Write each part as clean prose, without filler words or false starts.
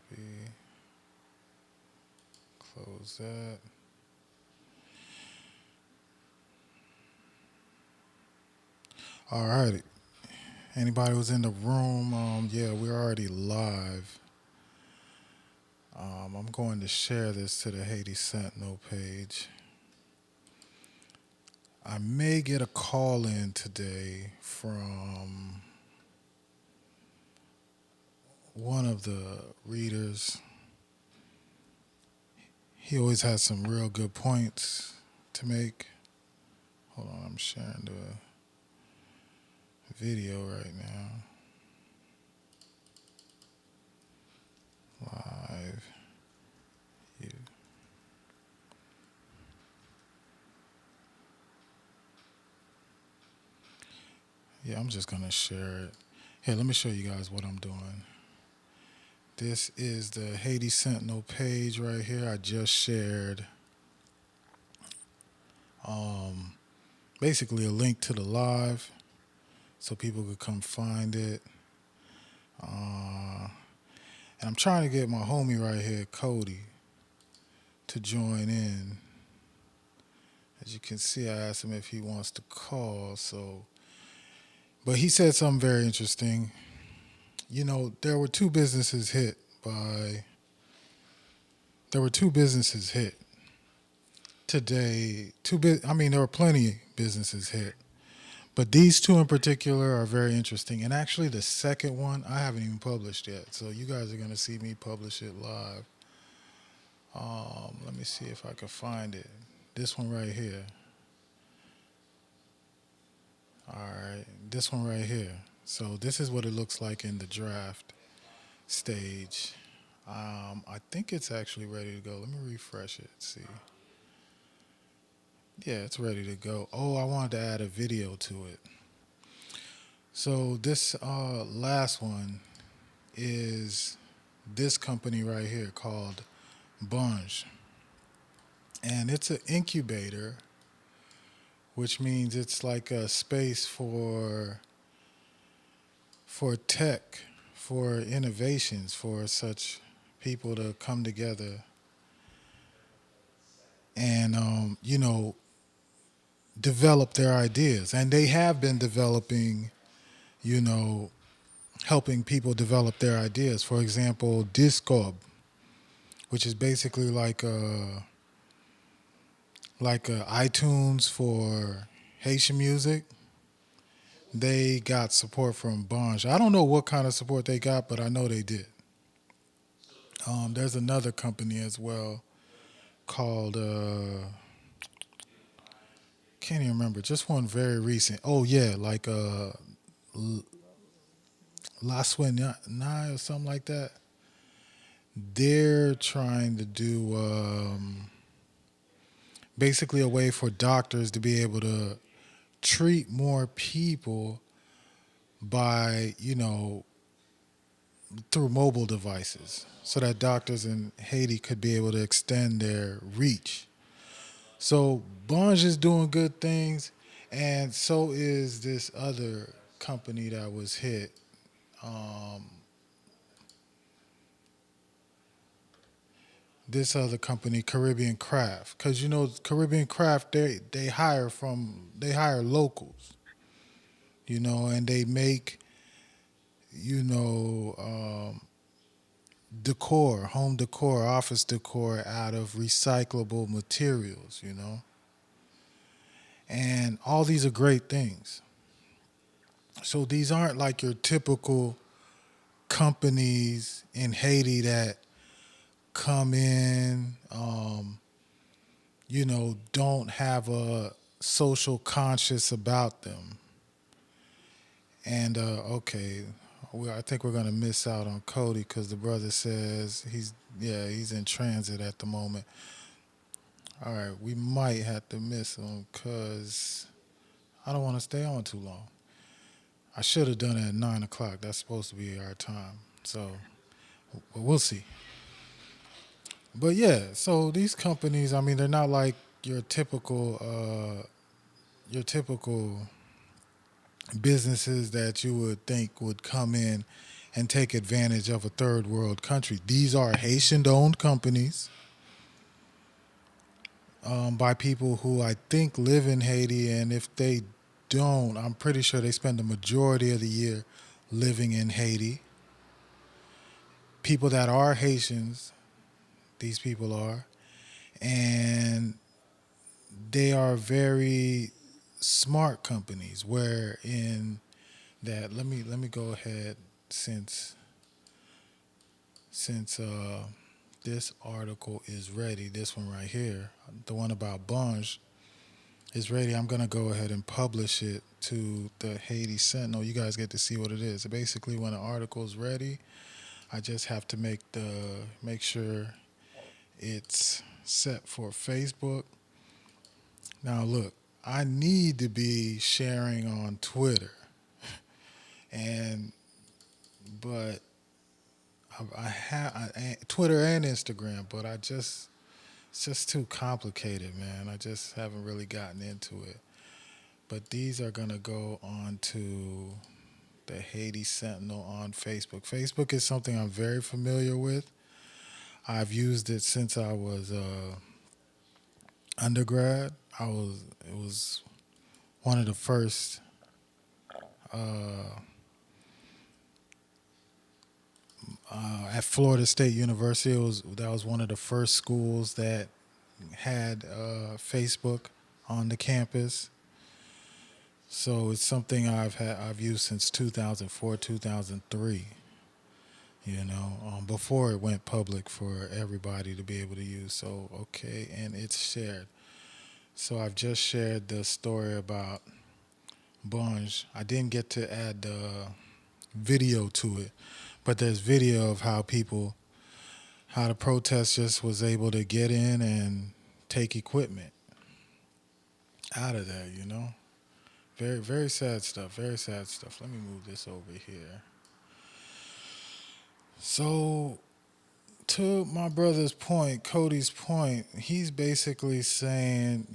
Copy. Close that. All righty. Anybody was in the room? Yeah, we're already live. I'm going to share this to the Haiti Sentinel page. I may get a call in today from one of the readers. He always has some real good points to make. Hold on, I'm sharing the video right now. Live. You. Yeah, I'm just gonna share it. Here, let me show you guys what I'm doing. This is the Haiti Sentinel page right here. I just shared um, basically a link to the live so people could come find it. Uh, and I'm trying to get my homie right here, Cody, to join in. As you can see, I asked him if he wants to call. But he said something very interesting. You know, by there were two businesses hit today. I mean, there were plenty of businesses hit, but these two in particular are very interesting. And actually, the second one I haven't even published yet, so you guys are gonna see me publish it live. Let me see if I can find it. This one right here. All right, this one right here. So this is what it looks like in the draft stage. I think it's actually ready to go. Let me refresh it. See. Yeah, it's ready to go. Oh, I wanted to add a video to it. So this last one is this company right here called Bunge, and it's an incubator, which means it's like a space for tech, for innovations, for such people to come together and develop their ideas. And they have been developing, you know, helping people develop their ideas. For example, Discord, which is basically like a iTunes for Haitian music. They got support from Bunge. I don't know what kind of support they got, but I know they did. There's another company as well called can't even remember. Just one very recent. Oh yeah, like La Suenai or something like that. They're trying to do basically a way for doctors to be able to treat more people by, through mobile devices so that doctors in Haiti could be able to extend their reach. So Bunge is doing good things, and so is this other company that was hit. Um, this other company, Caribbean Craft, because Caribbean Craft, they hire locals, and they make you know home decor, office decor out of recyclable materials. And all these are great things. So these aren't like your typical companies in Haiti that come in, don't have a social conscious about them. And okay, I think we're gonna miss out on Cody because the brother says he's in transit at the moment. All right, we might have to miss him because I don't want to stay on too long. I should have done it at 9 o'clock. That's supposed to be our time. So, but we'll see. But yeah, so these companies, I mean, they're not like your typical businesses that you would think would come in and take advantage of a third world country. These are Haitian owned companies by people who I think live in Haiti, and if they don't, I'm pretty sure they spend the majority of the year living in Haiti. People that are Haitians, these people are, and they are very smart companies. Where in that, let me go ahead since this article is ready. This one right here, the one about Bunge, is ready. I'm gonna go ahead and publish it to the Haiti Sentinel. You guys get to see what it is. So basically, when the article is ready, I just have to make sure it's set for Facebook. Now look, I need to be sharing on Twitter, and but I have Twitter and Instagram, but it's just too complicated, man. I just haven't really gotten into it. But these are gonna go on to the Haiti Sentinel on Facebook. Facebook is something I'm very familiar with. I've used it since I was undergrad. It was one of the first at Florida State University. That was one of the first schools that had Facebook on the campus. So it's something I've used since 2004, 2003. Before it went public for everybody to be able to use. So okay, and it's shared. So I've just shared the story about Bunge. I didn't get to add the video to it, but there's video of how the protest just was able to get in and take equipment out of there. Very, very sad stuff. Very sad stuff. Let me move this over here. So, to my brother's point, Cody's point, he's basically saying,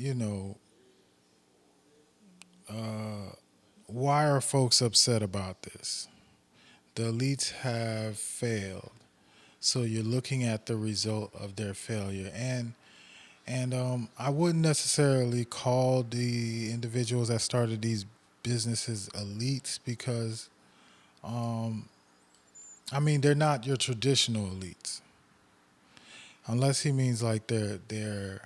why are folks upset about this? The elites have failed. So you're looking at the result of their failure. And I wouldn't necessarily call the individuals that started these businesses elites because, they're not your traditional elites. Unless he means like they're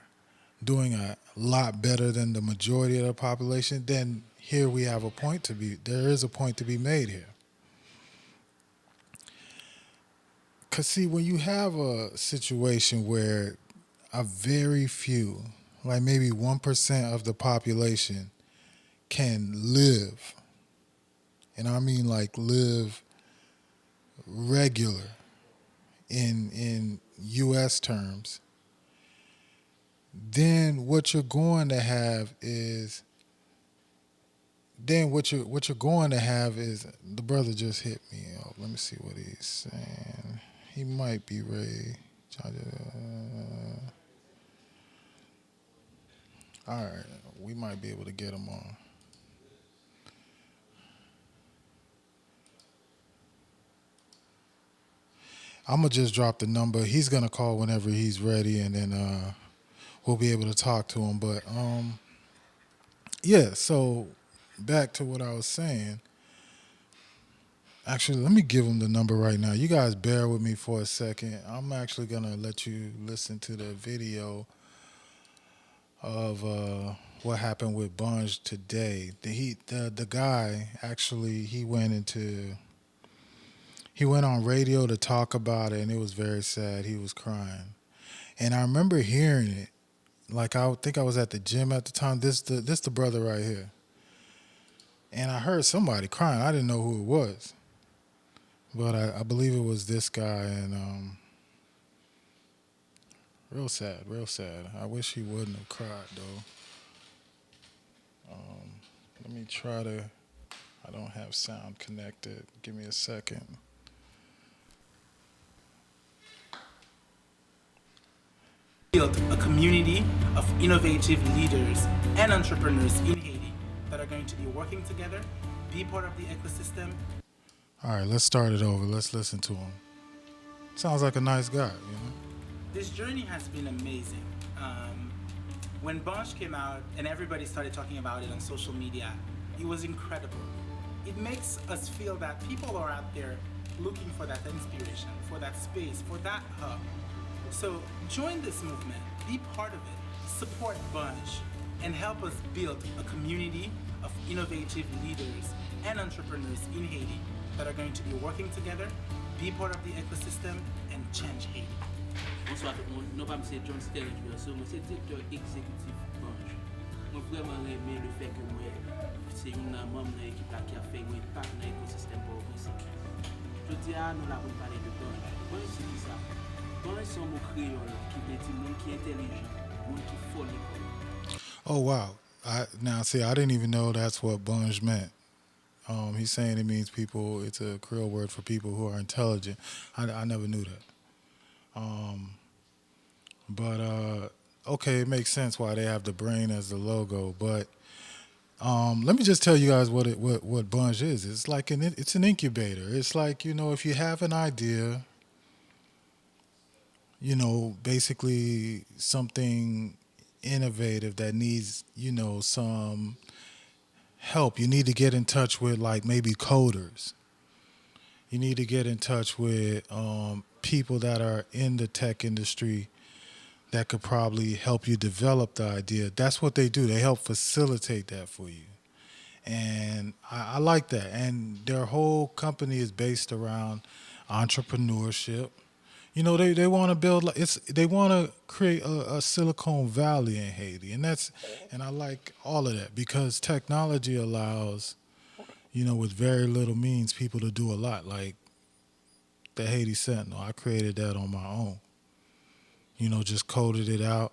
doing a lot better than the majority of the population, then here we have there is a point to be made here. Because, see, when you have a situation where a very few, like maybe 1% of the population, can live, and I mean like live regular in U.S. terms, then what you're going to have is the brother just hit me up. Let me see what he's saying. He might be Ray. All right, we might be able to get him on. I'm gonna just drop the number. He's gonna call whenever he's ready, and then we'll be able to talk to him. But yeah. So back to what I was saying. Actually, let me give him the number right now. You guys bear with me for a second. I'm actually going to let you listen to the video of what happened with Bunge today. The guy, actually, he went on radio to talk about it, and it was very sad. He was crying. And I remember hearing it. Like, I think I was at the gym at the time. This the brother right here. And I heard somebody crying. I didn't know who it was. But I believe it was this guy, and real sad, real sad. I wish he wouldn't have cried, though. Let me try to, I don't have sound connected. Give me a second. Build a community of innovative leaders and entrepreneurs in Haiti that are going to be working together, be part of the ecosystem. All right, let's start it over. Let's listen to him. Sounds like a nice guy, you know? This journey has been amazing. Um, when Bunch came out and everybody started talking about it on social media, it was incredible. It makes us feel that people are out there looking for that inspiration, for that space, for that hub. So join this movement, be part of it, support Bunch, and help us build a community of innovative leaders and entrepreneurs in Haiti that are going to be working together, be part of the ecosystem, and change Haiti. Bonsoir tout le monde. Non pas M. John Sterling, so moi c'est directeur exécutif Banche. Moi vraiment aimé le fait que moi c'est un membre de l'équipe qui a fait un impact dans l'écosystème pour musique. Je dis à nous là pour parler de Banche. Banche c'est qui ça? Banche c'est un mot créole qui veut dire monde qui est intelligent, monde qui est fort l'école. Oh, wow. Now, see, I didn't even know that's what bunge meant. He's saying it means people, it's a Creole word for people who are intelligent. I never knew that. But okay, it makes sense why they have the brain as the logo. But let me just tell you guys what Bunge is. It's like it's an incubator. It's like, you know, if you have an idea, you know, basically something innovative that needs, you know, some help, you need to get in touch with like maybe coders. You need to get in touch with people that are in the tech industry that could probably help you develop the idea. That's what they do. They help facilitate that for you. And I like that. And their whole company is based around entrepreneurship. You know, they want to build like they want to create a Silicon Valley in Haiti, and I like all of that because technology allows, you know, with very little means, people to do a lot. Like the Haiti Sentinel, I created that on my own. You know, just coded it out,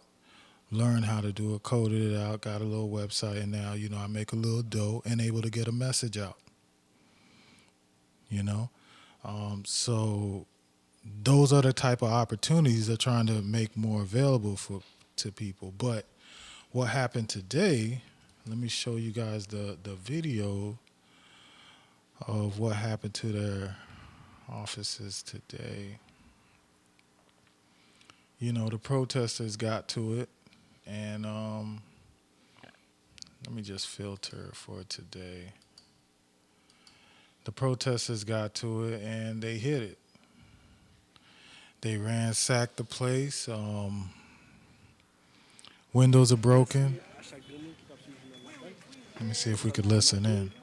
learned how to do it, coded it out, got a little website, and now, you know, I make a little dough and able to get a message out. You know, so those are the type of opportunities they're trying to make more available to people. But what happened today? Let me show you guys the video of what happened to their offices today. You know, the protesters got to it, and let me just filter for today. The protesters got to it, and they hit it. They ransacked the place. Windows are broken. Let me see if we could listen in.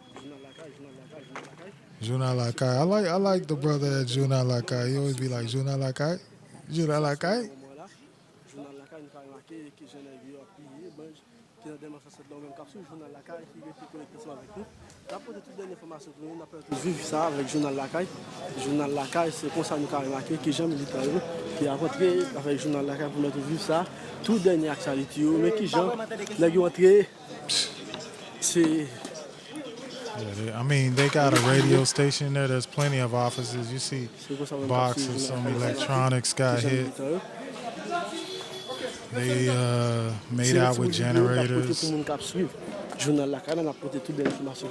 Juna Lakai. I like the brother at Juna Lakai. He always be like Juna Lakai. Juna Lakai. Journal la caille, nous avons remarqué que jeune a plié, qui est dans démonstration de même capsule, journal la caille, qui est connecté avec nous. Nous avons apporté toutes les informations pour nous, nous avons vu ça avec journal la caille. Journal la caille, c'est comme ça que nous avons remarqué que Jean militaire qui a rentré avec journal la caille pour nous vu ça, tout dernier actualité, mais qui Jean l'a rentré, c'est. Yeah, I mean, they got a radio station there. There's plenty of offices. You see boxes, some electronics got hit. They made out with generators. Journal la caille, on a apporté toutes les informations.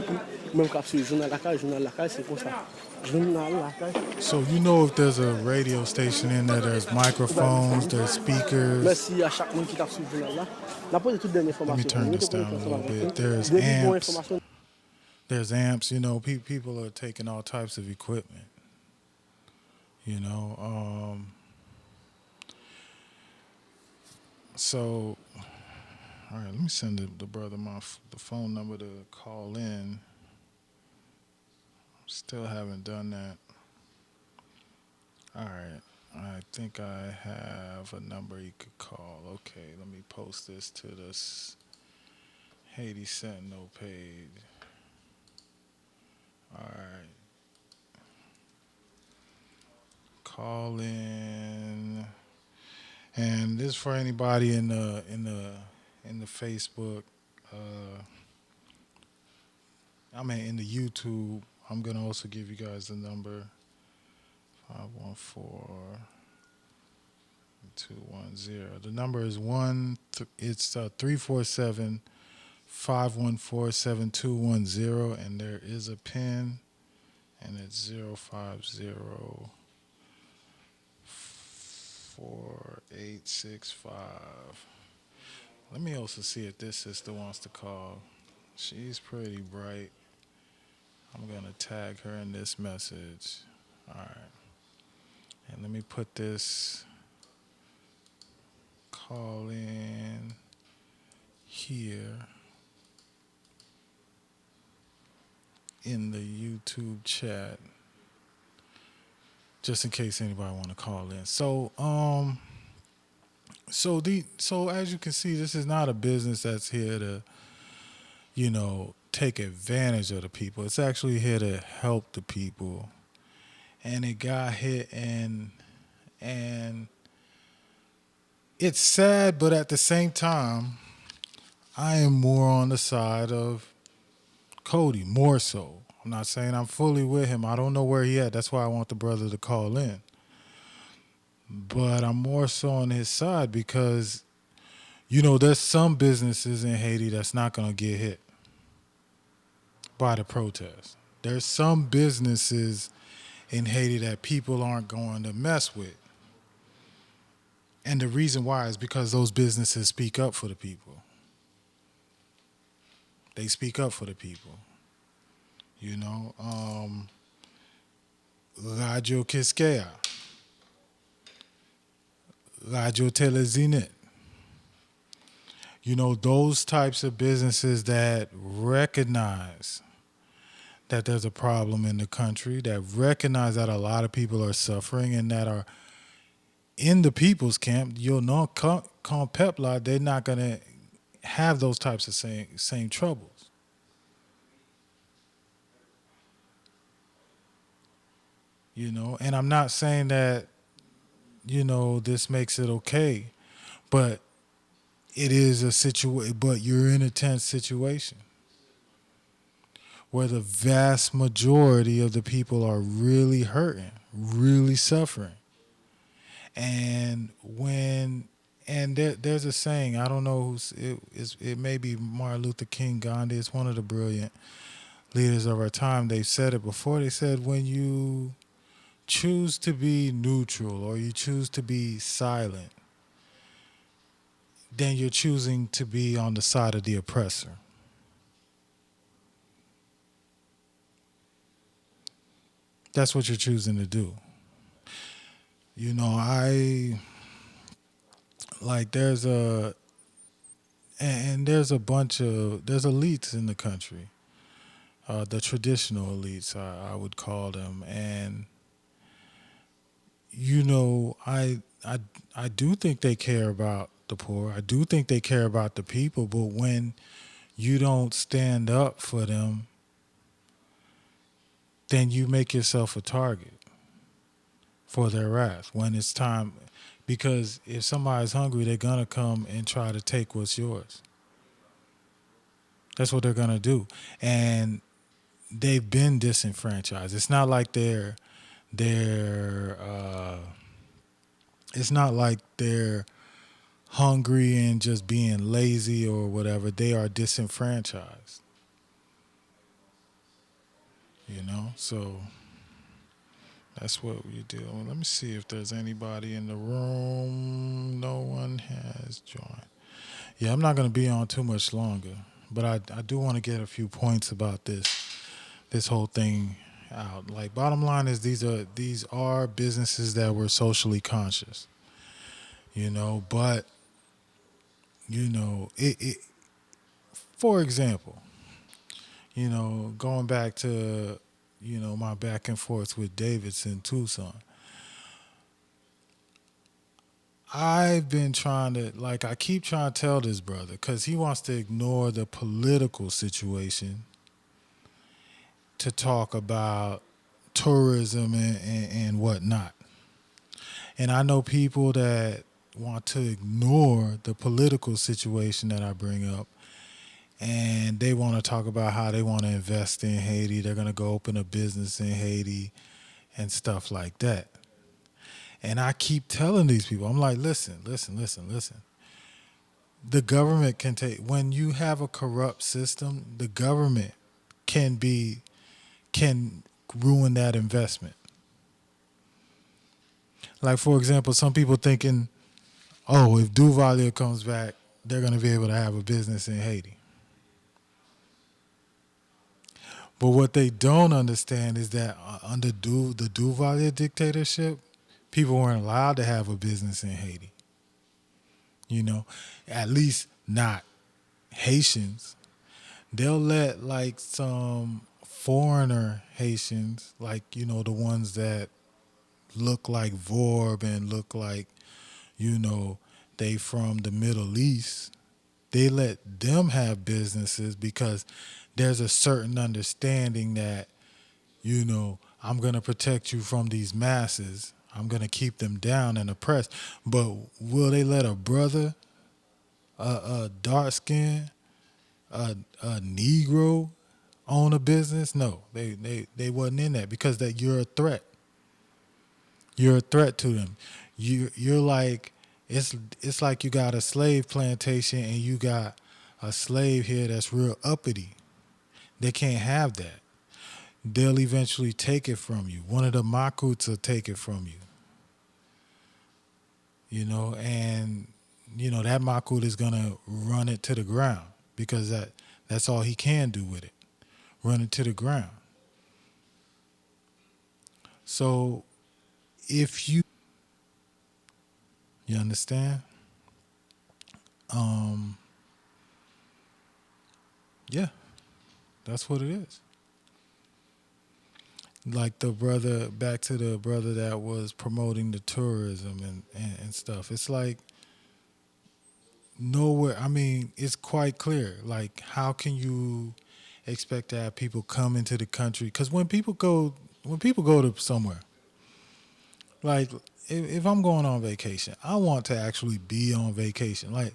Même capsule, journal la caille, c'est comme ça. Journal la caille. So you know if there's a radio station in there, there's microphones, there's speakers. Merci à chaque monde qui t'a suivi journal là. On a apporté toutes les informations. Let me turn this down a little bit. There's amps. There's amps. You know, people are taking all types of equipment. You know, so. All right, let me send the brother the phone number to call in. Still haven't done that. All right, I think I have a number you could call. Okay, let me post this to this Haiti Sentinel page. All right, call in, and this is for anybody in the Facebook, in the YouTube. I'm gonna also give you guys the number 514-210. The number is 347-514-7210, and there is a pin and it's 050-4865. Let me also see if this sister wants to call. She's pretty bright. I'm going to tag her in this message. All right. And let me put this call here in the YouTube chat, just in case anybody want to call in. So as you can see, this is not a business that's here to, take advantage of the people. It's actually here to help the people. And it got hit, and it's sad, but at the same time, I am more on the side of Cody, more so. I'm not saying I'm fully with him. I don't know where he at. That's why I want the brother to call in. But I'm more so on his side because, there's some businesses in Haiti that's not going to get hit by the protest. There's some businesses in Haiti that people aren't going to mess with. And the reason why is because those businesses speak up for the people. They speak up for the people. Radio Quisqueya, Radio Telezinet. Those types of businesses that recognize that there's a problem in the country, that recognize that a lot of people are suffering and that are in the people's camp, Pepla, they're not going to have those types of same troubles. And I'm not saying that, this makes it okay, but it is a situation, but you're in a tense situation where the vast majority of the people are really hurting, really suffering. And there's a saying, I don't know it may be Martin Luther King, Gandhi, it's one of the brilliant leaders of our time. They've said it before. They said, when you choose to be neutral or you choose to be silent, then you're choosing to be on the side of the oppressor. That's what you're choosing to do. I like there's a bunch of there's elites in the country, the traditional elites, I would call them, and I do think they care about the poor. I do think they care about the people, but when you don't stand up for them, then you make yourself a target for their wrath when it's time. Because if somebody's hungry, they're going to come and try to take what's yours. That's what they're going to do. And they've been disenfranchised. It's not like it's not like they're hungry and just being lazy or whatever. They are disenfranchised. So that's what we do. Let me see if there's anybody in the room. No one has joined. Yeah, I'm not going to be on too much longer, but I do want to get a few points about this whole thing out. Like, bottom line is these are businesses that were socially conscious, but it for example, going back to my back and forth with Davidson Tucson. I've been trying to, I keep trying to tell this brother, because he wants to ignore the political situation to talk about tourism and whatnot. And I know people that want to ignore the political situation that I bring up, and they want to talk about how they want to invest in Haiti. They're going to go open a business in Haiti and stuff like that. And I keep telling these people, I'm like, listen. The government when you have a corrupt system, the government can ruin that investment. Like for example, some people thinking, oh, if Duvalier comes back, they're going to be able to have a business in Haiti. But what they don't understand is that under the Duvalier dictatorship, people weren't allowed to have a business in Haiti. You know, at least not Haitians. They'll let like some foreigner Haitians, like, the ones that look like Vorb and look like, you know, they from the Middle East. They let them have businesses because there's a certain understanding that, I'm going to protect you from these masses. I'm going to keep them down and oppressed. But will they let a brother, a dark skin, a Negro own a business? No, they wasn't in that because that you're a threat. You're a threat to them. You're like it's like you got a slave plantation and you got a slave here that's real uppity. They can't have that. They'll eventually take it from you. One of the Makuts will take it from you. And that Makut is gonna run it to the ground because that's all he can do with it. Run it to the ground. So if you understand, yeah, that's what it is. Like the brother, back to the brother that was promoting the tourism and stuff. It's like nowhere. I mean, it's quite clear. Like, how can you expect to have people come into the country? Because when people go to somewhere, like if I'm going on vacation, I want to actually be on vacation. Like,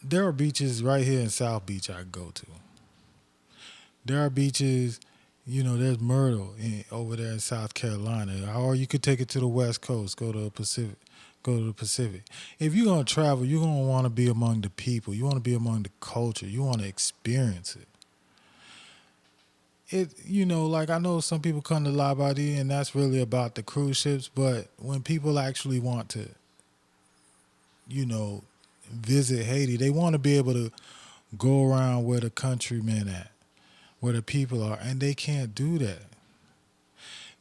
there are beaches right here in South Beach I go to. There are beaches, there's Myrtle over there in South Carolina, or you could take it to the West Coast, go to the Pacific. Go to the Pacific. If you're gonna travel, you're gonna want to be among the people. You want to be among the culture. You want to experience it. Like I know some people come to Labadee and that's really about the cruise ships, but when people actually want to, you know, visit Haiti, they want to be able to go around where the countrymen at, where the people are, and they can't do that.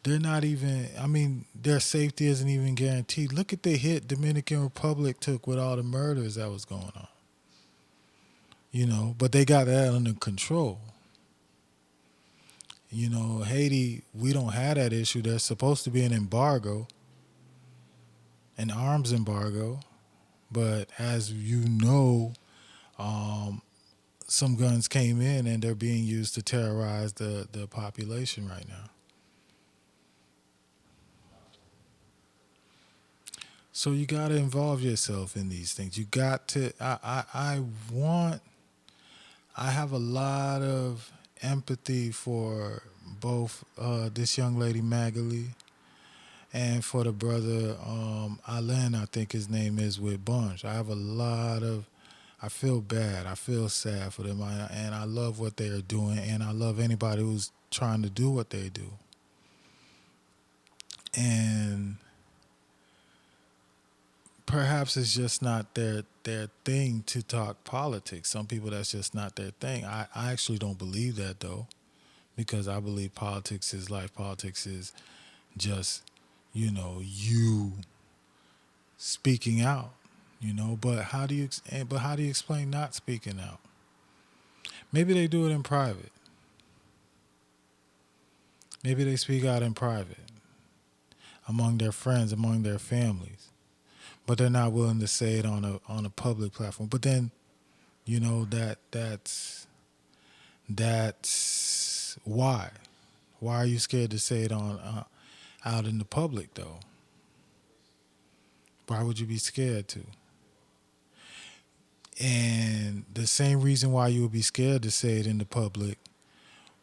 They're not even, I mean, their safety isn't even guaranteed. Look at the hit Dominican Republic took with all the murders that was going on. But they got that under control. Haiti, we don't have that issue. There's supposed to be an embargo, an arms embargo, but as you know, some guns came in and they're being used to terrorize the population right now. So you got to involve yourself in these things. You got to. I have a lot of empathy for both this young lady Magali and for the brother Alain, I think his name is, with Bunch. I feel bad. I feel sad for them, and I love what they are doing, and I love anybody who's trying to do what they do. And perhaps it's just not their thing to talk politics. Some people, that's just not their thing. I actually don't believe that though, because I believe politics is life. Politics is just, you speaking out, but how do you explain not speaking out? Maybe they do it in private. Maybe they speak out in private among their friends, among their families, but they're not willing to say it on a public platform. But then, that's why. Why are you scared to say it on out in the public though? Why would you be scared to? And the same reason why you would be scared to say it in the public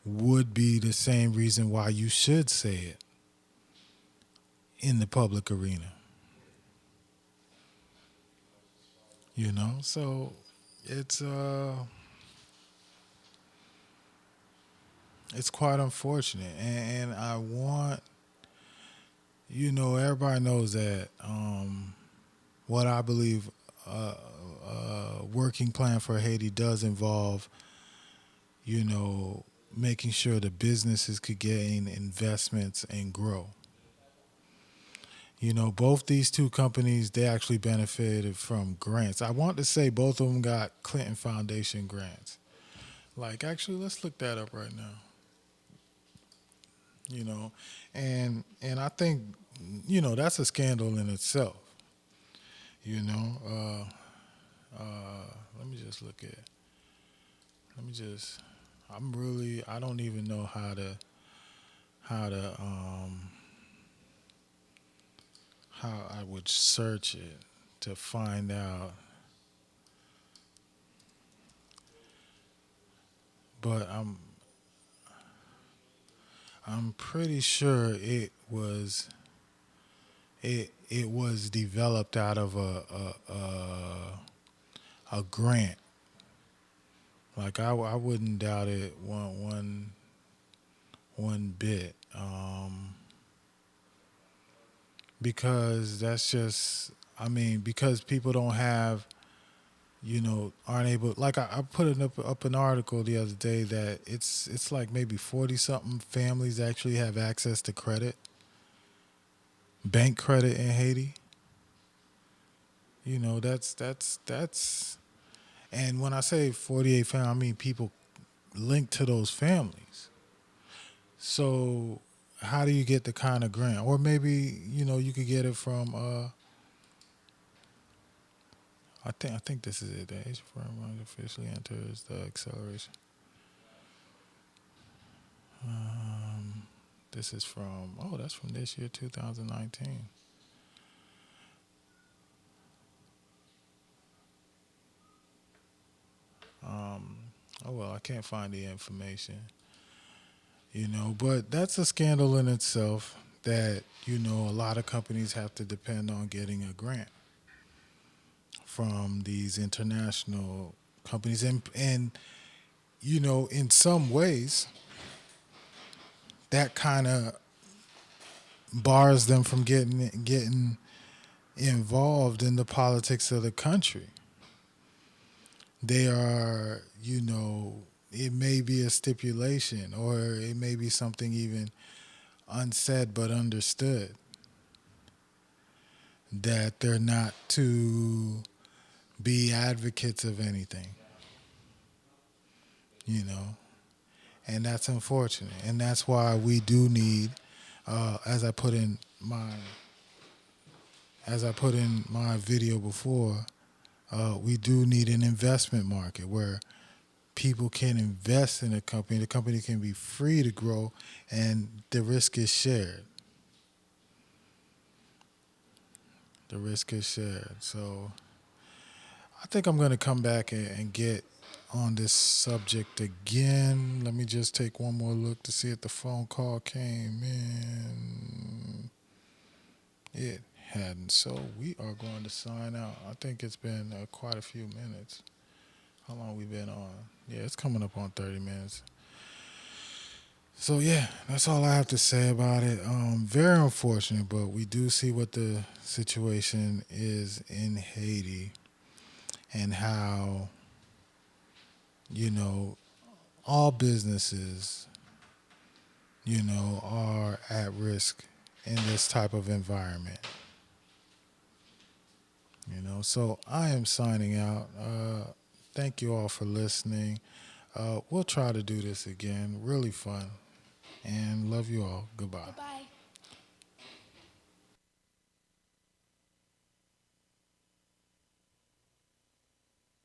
would be the same reason why you should say it in the public arena. So it's it's quite unfortunate, and I want everybody knows that what I believe a working plan for Haiti does involve you know making sure the businesses could gain investments and grow. Both these two companies, they actually benefited from grants. I want to say both of them got Clinton Foundation grants. Like, actually, let's look that up right now. You know, and I think that's a scandal in itself. You know, let me just look at. Let me just. I'm really. I don't even know how to how I would search it to find out. But I'm pretty sure it was developed out of a grant. Like I wouldn't doubt it one bit. Because that's just I mean because people don't have aren't able like I put up an article the other day that it's like maybe 40 something families actually have access to credit, bank credit in Haiti. That's and when I say 48 families, I mean people linked to those families. So how do you get the kind of grant? Or maybe you could get it from I think this is it. The Asian firm officially enters the acceleration. This is from that's from this year 2019. Um, oh well, I can't find the information. But that's a scandal in itself that a lot of companies have to depend on getting a grant from these international companies, and in some ways that kind of bars them from getting involved in the politics of the country. They are, it may be a stipulation or it may be something even unsaid but understood that they're not to be advocates of anything, you know, and that's unfortunate. And that's why we do need, as I put in my video before, we do need an investment market where people can invest in a company. The company can be free to grow, and the risk is shared. The risk is shared. So I think I'm going to come back and get on this subject again. Let me just take one more look to see if the phone call came in. It hadn't. So we are going to sign out. I think it's been quite a few minutes. How long we been on? Yeah, it's coming up on 30 minutes. So yeah, that's all I have to say about it. Very unfortunate, but we do see what the situation is in Haiti and how you know all businesses are at risk in this type of environment. So I am signing out. Thank you all for listening. We'll try to do this again. Really fun. And love you all. Goodbye.